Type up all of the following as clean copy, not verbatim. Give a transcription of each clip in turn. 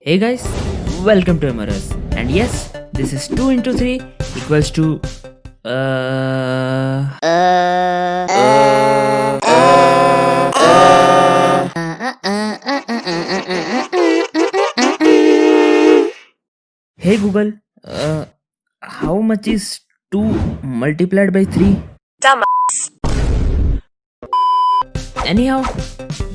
Hey guys, welcome to Emerus. And yes, this is 2 into 3 equals to Hey Google, how much is 2 multiplied by 3? Anyhow,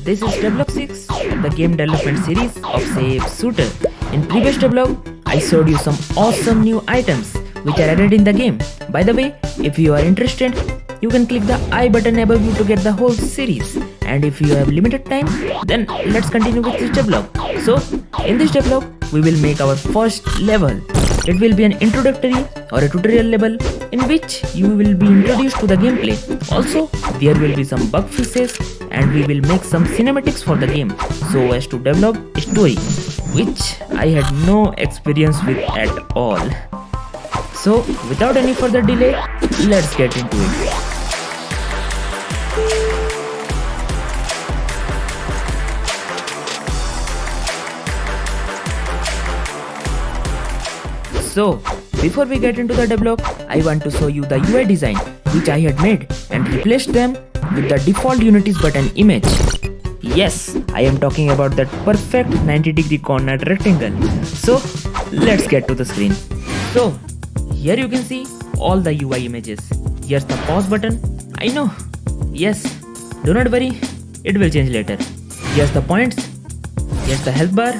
this is Develop 6 of the game development series of Save Shooter. In previous develop, I showed you some awesome new items which are added in the game. By the way, if you are interested, you can click the I button above you to get the whole series. And if you have limited time, then let's continue with this develop. So, in this develop, we will make our first level. It will be an introductory or a tutorial level in which you will be introduced to the gameplay. Also, there will be some bug fixes and we will make some cinematics for the game so as to develop a story which I had no experience with at all. So, without any further delay, let's get into it. So, before we get into the develop, I want to show you the UI design which I had made and replaced them with the default Unity's button image. Yes, I am talking about that perfect 90-degree corner rectangle. So, let's get to the screen. So, here you can see all the UI images. Here's the pause button. I know. Yes, do not worry, it will change later. Here's the points. Here's the health bar.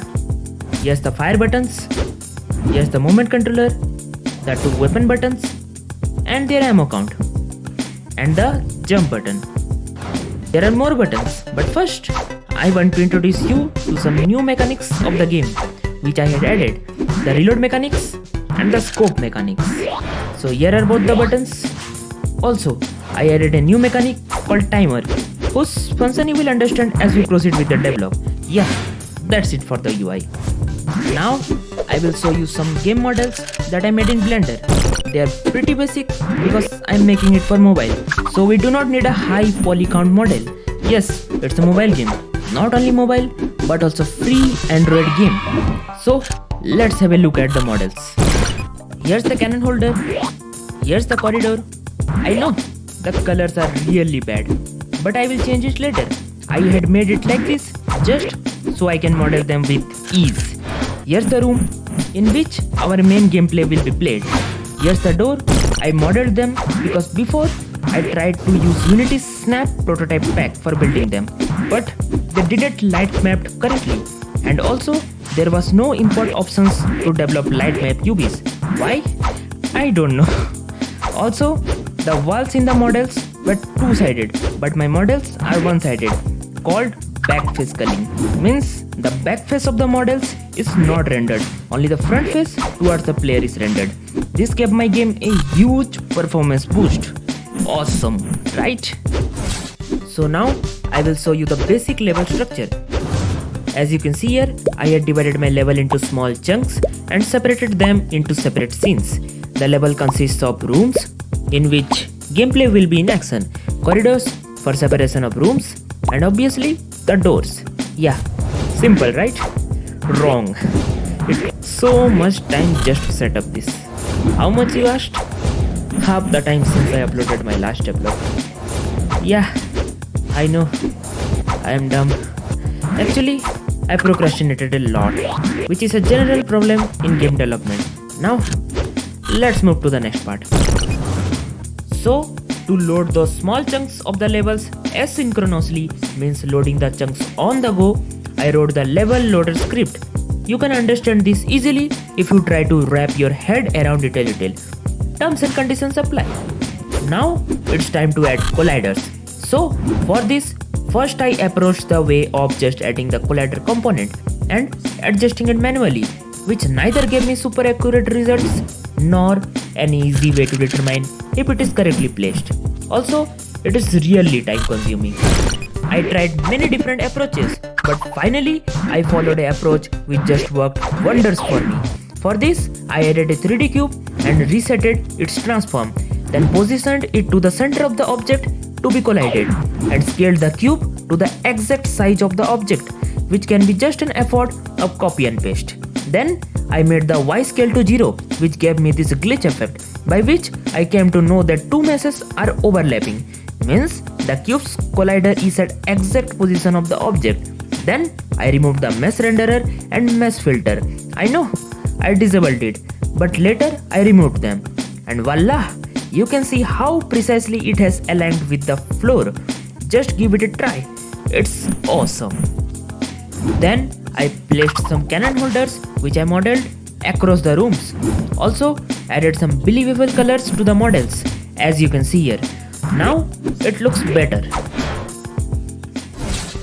Here's the fire buttons. Here's the movement controller, the 2 weapon buttons, and their ammo count, and the jump button. There are more buttons, but first, I want to introduce you to some new mechanics of the game, which I had added, the reload mechanics and the scope mechanics. So here are both the buttons. Also, I added a new mechanic called timer, whose function you will understand as we proceed with the develop. Yeah, that's it for the UI. Now, I will show you some game models that I made in Blender. They are pretty basic because I am making it for mobile. So we do not need a high poly count model. Yes, it's a mobile game. Not only mobile, but also free Android game. So let's have a look at the models. Here's the cannon holder. Here's the corridor. I know, the colors are really bad, but I will change it later. I had made it like this just so I can model them with ease. Here's the room in which our main gameplay will be played. Here's the door. I modeled them because before I tried to use Unity's Snap prototype pack for building them, but they didn't light mapped correctly, and also there was no import options to develop light map UVs. Why? I don't know. Also, the walls in the models were two-sided, but my models are one-sided, called back face culling. Means the back face of the models is not rendered, only the front face towards the player is rendered. This gave my game a huge performance boost. Awesome, right? So now I will show you the basic level structure. As you can see here, I had divided my level into small chunks and separated them into separate scenes. The level consists of rooms in which gameplay will be in action, corridors for separation of rooms, and obviously the doors. Yeah, simple, right? Wrong. It took so much time just to set up this. How much you asked? Half the time since I uploaded my last upload. Yeah, I know. I am dumb. Actually, I procrastinated a lot, which is a general problem in game development. Now, let's move to the next part. So, to load those small chunks of the levels asynchronously means loading the chunks on the go, I wrote the level loader script. You can understand this easily if you try to wrap your head around it a little. Terms and conditions apply. Now it's time to add colliders. So for this, first I approached the way of just adding the collider component and adjusting it manually, which neither gave me super accurate results nor an easy way to determine if it is correctly placed. Also, it is really time consuming. I tried many different approaches, but finally I followed an approach which just worked wonders for me. For this, I added a 3D cube and resetted its transform, then positioned it to the center of the object to be collided, and scaled the cube to the exact size of the object, which can be just an effort of copy and paste. Then I made the Y scale to 0, which gave me this glitch effect, by which I came to know that two meshes are overlapping, means the cube's collider is at exact position of the object. Then I removed the mesh renderer and mesh filter. I know, I disabled it, but later I removed them. And voila, you can see how precisely it has aligned with the floor. Just give it a try. It's awesome. Then I placed some cannon holders which I modeled across the rooms. Also added some believable colors to the models, as you can see here. Now it looks better.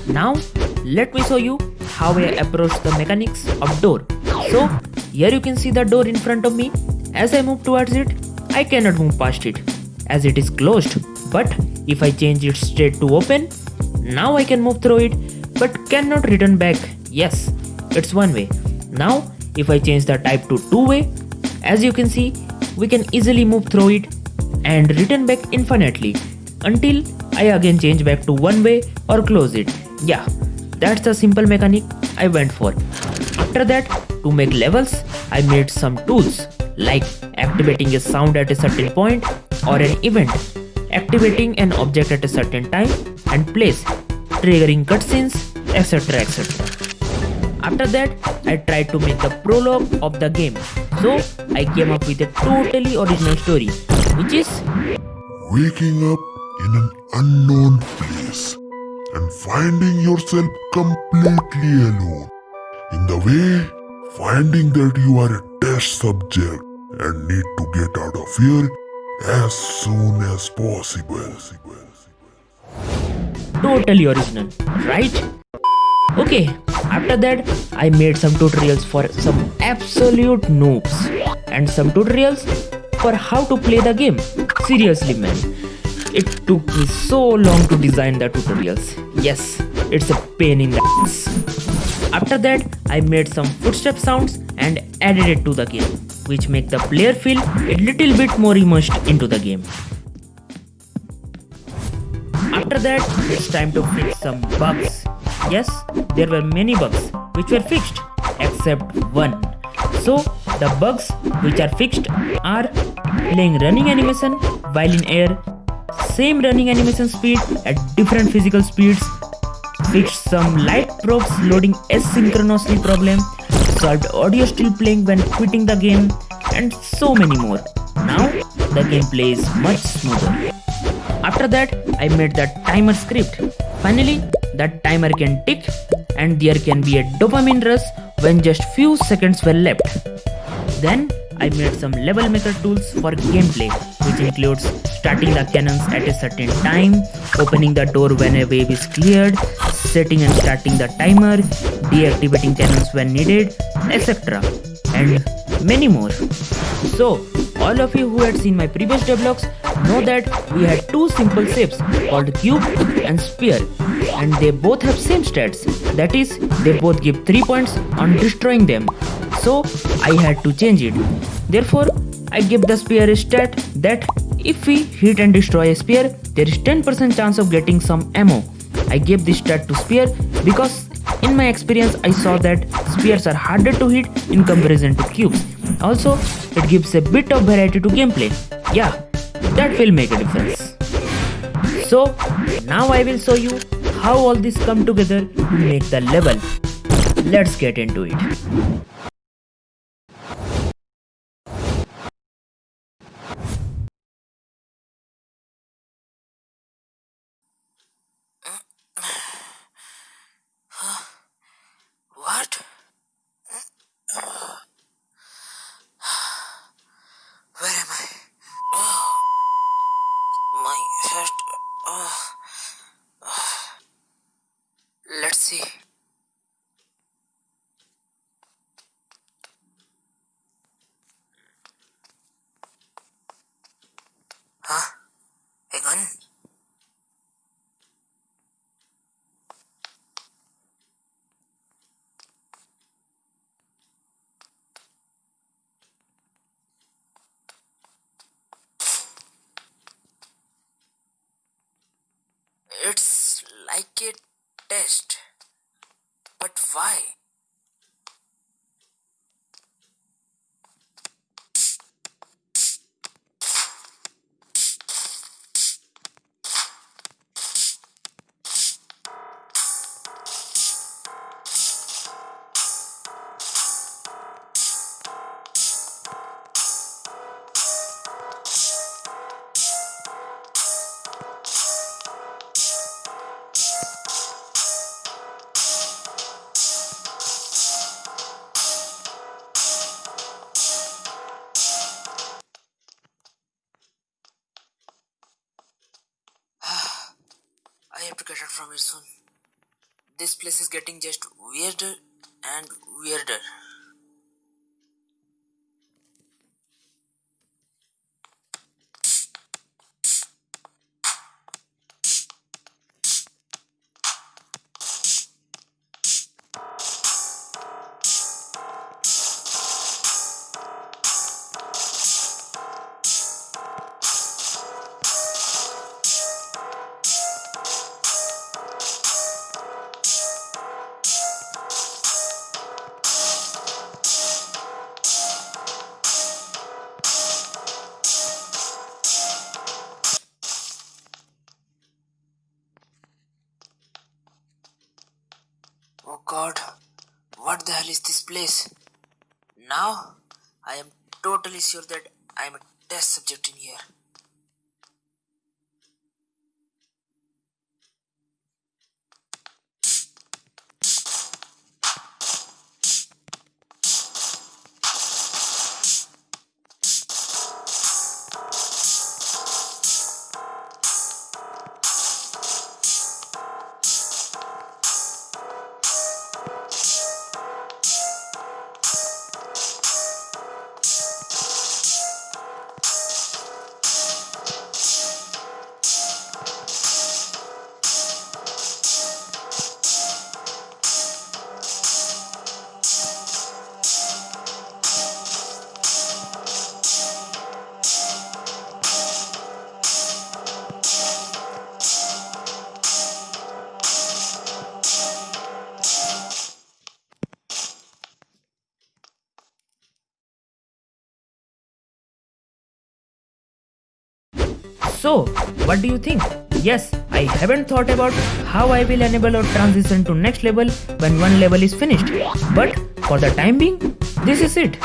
Now let me show you how I approach the mechanics of door. So here you can see the door in front of me. As I move towards it, I cannot move past it as it is closed. But if I change it straight to open, now I can move through it but cannot return back. Yes, it's one way. Now if I change the type to two-way, as you can see, we can easily move through it and return back infinitely until I again change back to one way or close it. Yeah, that's the simple mechanic I went for. After that, to make levels, I made some tools like activating a sound at a certain point or an event, activating an object at a certain time and place, triggering cutscenes, etc. etc. After that, I tried to make the prologue of the game. So I came up with a totally original story, which is waking up in an unknown place and finding yourself completely alone. In the way, finding that you are a test subject and need to get out of here as soon as possible. totally original, right? Okay, after that, I made some tutorials for some absolute noobs and some tutorials for how to play the game. Seriously, man, it took me so long to design the tutorials. Yes, it's a pain in the ass. After that, I made some footstep sounds and added it to the game, which make the player feel a little bit more immersed into the game. After that, it's time to fix some bugs. Yes, there were many bugs which were fixed except one. So, the bugs which are fixed are playing running animation while in air, same running animation speed at different physical speeds, fixed some light probes loading asynchronously problem, solved audio still playing when quitting the game, and so many more. Now, the gameplay is much smoother. After that, I made the timer script. Finally, that timer can tick and there can be a dopamine rush when just few seconds were left. Then I made some level maker tools for gameplay, which includes starting the cannons at a certain time, opening the door when a wave is cleared, setting and starting the timer, deactivating cannons when needed, etc. And many more. So, all of you who had seen my previous devlogs know that we had two simple shapes called cube and sphere, and they both have same stats, that is, they both give 3 points on destroying them. So I had to change it. Therefore, I gave the sphere a stat that if we hit and destroy a sphere, there is 10% chance of getting some ammo. I gave this stat to sphere because in my experience I saw that spheres are harder to hit in comparison to cubes. Also, it gives a bit of variety to gameplay. Yeah, that will make a difference. So, now I will show you how all this come together to make the level. Let's get into it. What? Where am I? Oh, my head. Oh, let's see. Huh? A gun? It's like a test. But why? to get out from here soon. This place is getting just weirder and weirder. Oh God, what the hell is this place? Now, I am totally sure that I am a test subject in here. So, what do you think? Yes, I haven't thought about how I will enable or transition to next level when one level is finished. But for the time being, this is it.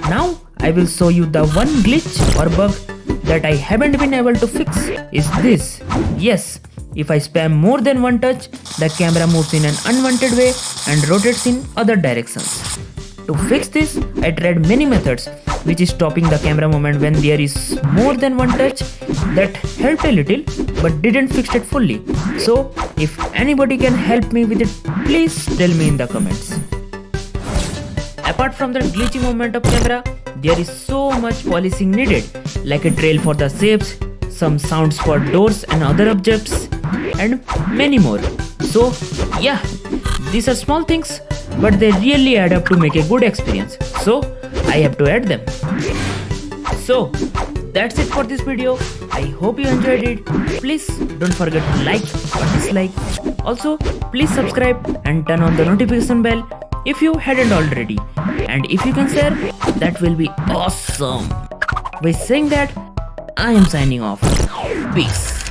Now I will show you the one glitch or bug that I haven't been able to fix is this. Yes, if I spam more than one touch, the camera moves in an unwanted way and rotates in other directions. To fix this, I tried many methods, which is stopping the camera movement when there is more than one touch. That helped a little, but didn't fix it fully. So, if anybody can help me with it, please tell me in the comments. Apart from the glitchy movement of camera, there is so much polishing needed, like a trail for the shapes, some sounds for doors and other objects, and many more. So, yeah, these are small things, but they really add up to make a good experience. So, I have to add them. So, that's it for this video. I hope you enjoyed it. Please don't forget to like or dislike. Also, please subscribe and turn on the notification bell if you hadn't already. And if you can share, that will be awesome. By saying that, I am signing off. Peace.